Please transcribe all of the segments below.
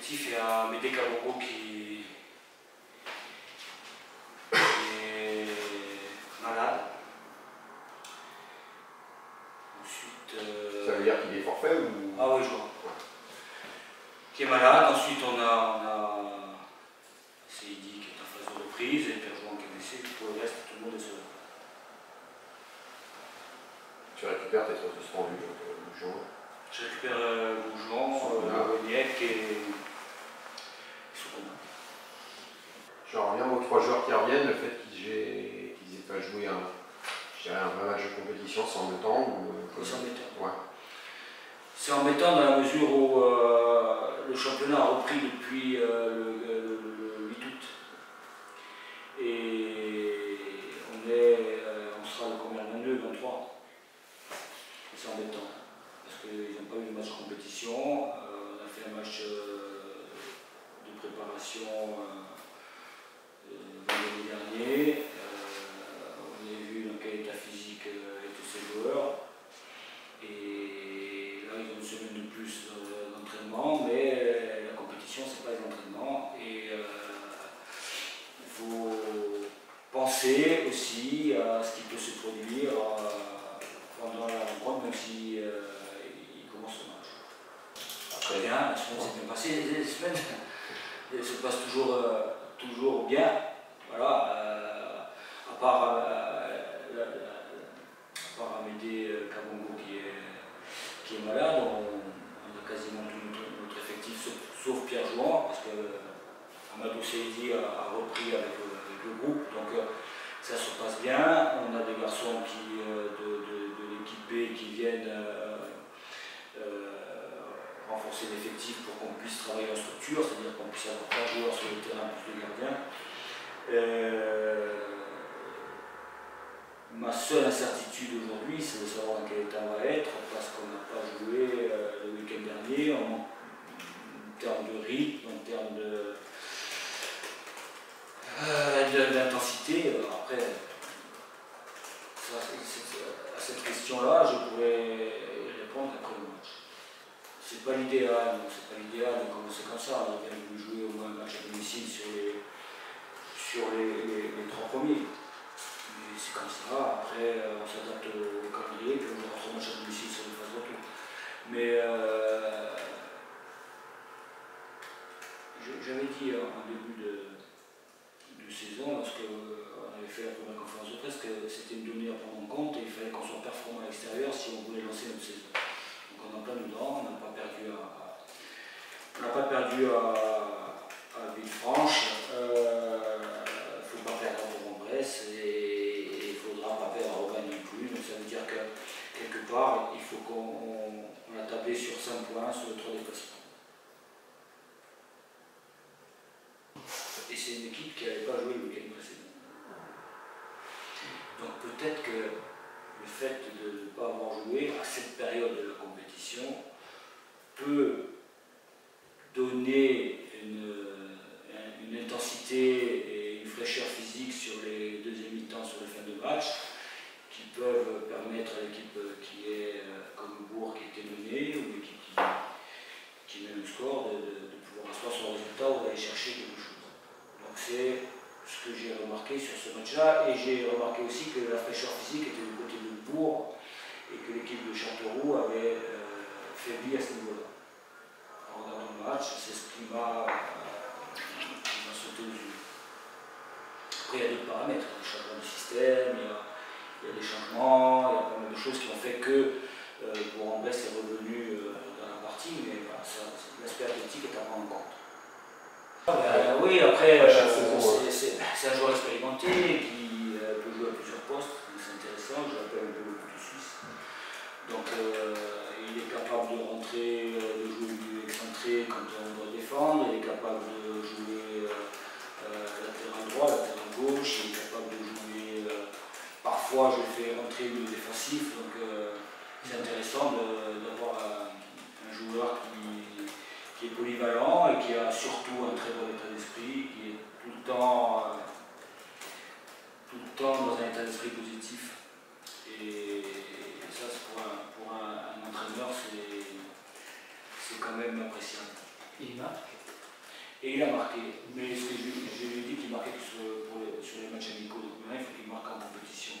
effectif, il y a Médé Kabongo qui est malade. Ensuite. Ça veut dire qu'il est forfait ou... Ah oui, je vois. Qui est malade. Ensuite, on a Seydi qui est en phase de reprise et Pierre Jouan qui est blessé. Pour le reste, tout le monde est seul. Tu récupères tes trois suspendus, Goujon. Je récupère Goujon, Niek et Soukouna. Je reviens aux trois joueurs qui reviennent, le fait qu'ils aient pas joué un vrai match de compétition, c'est embêtant ou... C'est embêtant. Ouais. C'est embêtant dans la mesure où le championnat a repris depuis le 8 août. Et on sera le combien, 22, 23. C'est embêtant. Parce qu'ils n'ont pas eu de match de compétition. On a fait un match de préparation vendredi dernier. On a vu dans quel état physique étaient ces joueurs. Et là, ils ont une semaine de plus d'entraînement, mais la compétition, c'est pas les entraînements. Et il faut penser aussi à ce qui peut se produire pendant la rencontre, même si il commence le match. Très bien, la semaine s'est bien passée, les semaines se passent toujours bien. Voilà, à part Amédée Kabongo qui est malade, on a quasiment tout notre effectif, sauf Pierre Jouan, parce que Amadou Seydi a repris avec le groupe, donc ça se passe bien. On a des garçons de l'équipe B qui viennent renforcer l'effectif pour qu'on puisse travailler en structure, c'est-à-dire qu'on puisse avoir 3 joueurs sur le terrain plus de gardiens. Ma seule incertitude aujourd'hui, c'est de savoir dans quel état on va être, parce qu'on n'a pas joué le week-end dernier en termes de rythme, en termes d'intensité. Après, à cette question-là, je pourrais y répondre après le match. C'est pas l'idéal, de commencer comme ça. On a bien voulu jouer au moins un match à domicile sur les 3 premiers. C'est comme ça, après on s'adapte au calendrier, puis on jouera 3 matchs à domicile sur les phases de retour. Mais j'avais dit en début de saison, lorsqu'on avait fait la première conférence de presse, que c'était une donnée à prendre en compte et il fallait qu'on soit performant à l'extérieur si on voulait lancer notre saison. Donc on est en plein dedans, on n'a pas perdu à Villefranche, il ne faut pas perdre à Bourg-en-Bresse et il ne faudra pas perdre à Aubagne non plus. Donc ça veut dire que quelque part, il faut qu'on a tablé sur 5 points sur le 3 déplacements. Et c'est une équipe qui n'avait pas joué le week-end précédent. Donc peut-être que le fait de ne pas avoir joué à cette période de la compétition peut donner une intensité et une fraîcheur physique sur les deuxièmes mi-temps, sur les fins de match, qui peuvent permettre à l'équipe qui est comme Bourg qui était menée, ou l'équipe qui mène le score, de pouvoir asseoir son résultat ou d'aller chercher quelque chose. Donc c'est ce que j'ai remarqué sur ce match-là, et j'ai remarqué aussi que la fraîcheur physique était du côté de Bourg et que l'équipe de Châteauroux avait faibli à ce niveau-là. En regardant le match, c'est ce qui m'a sauté aux yeux. Après, il y a d'autres paramètres, le changement du système, il y a des changements, il y a pas mal de choses qui ont fait que Bourg-en-Bresse est revenu dans la partie, mais voilà, l'aspect athlétique est à prendre en compte. Oui, après, c'est un joueur expérimenté qui peut jouer à plusieurs postes, c'est intéressant, je l'appelle un peu le couteau suisse. Donc il est capable de rentrer, de jouer du excentré quand on doit défendre, il est capable de jouer latéral droit, latéral gauche, il est capable de jouer, parfois je le fais rentrer le défensif, donc c'est intéressant d'avoir un joueur qui est polyvalent et qui a surtout un très bon état d'esprit, qui est tout le temps dans un état d'esprit positif. Et ça, pour un entraîneur, c'est quand même appréciable. Il marque. Et il a marqué. Mais ce que je lui ai dit qu'il marquait que sur les matchs amicaux. Donc maintenant, il faut qu'il marque en compétition.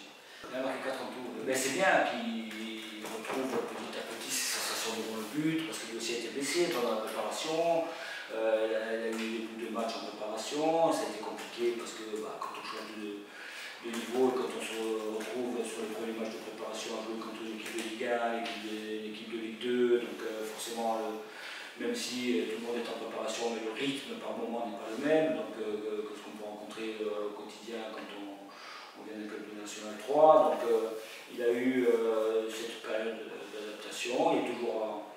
Il a marqué 4 en tout. Mais c'est bien qu'il retrouve petit à petit ses sensations devant le but, parce qu'il aussi a été blessé pendant la préparation. Il a eu des bouts de match en préparation. Ça a été compliqué parce que quand on change de niveau et quand on se retrouve sur les premiers matchs de préparation à jouer contre une équipe de Ligue 1, l'équipe de Ligue 2, donc forcément, même si tout le monde est en préparation, mais le rythme par moment n'est pas le même donc, que ce qu'on peut rencontrer au quotidien quand on vient d'un club de National 3. Donc il a eu cette période d'adaptation, il est toujours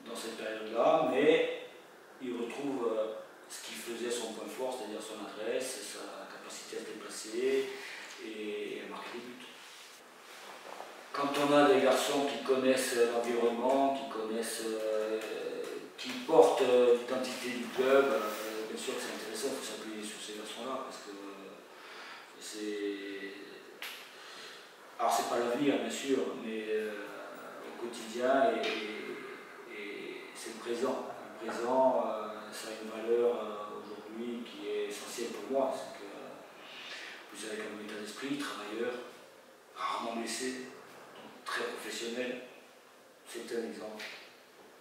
dans cette période-là, mais il retrouve ce qui faisait son point fort, c'est-à-dire son adresse, sa capacité à se déplacer et à marquer des buts. Quand on a des garçons qui connaissent l'environnement, qui portent l'identité du club, bien sûr que c'est intéressant, il faut s'appuyer sur ces garçons-là, parce que c'est... Alors c'est pas l'avenir, bien sûr, mais au quotidien, et c'est le présent. Le présent, ça a une valeur aujourd'hui qui est essentielle pour moi. C'est que vous avez comme état d'esprit, travailleur, rarement blessé, donc très professionnel. C'est un exemple.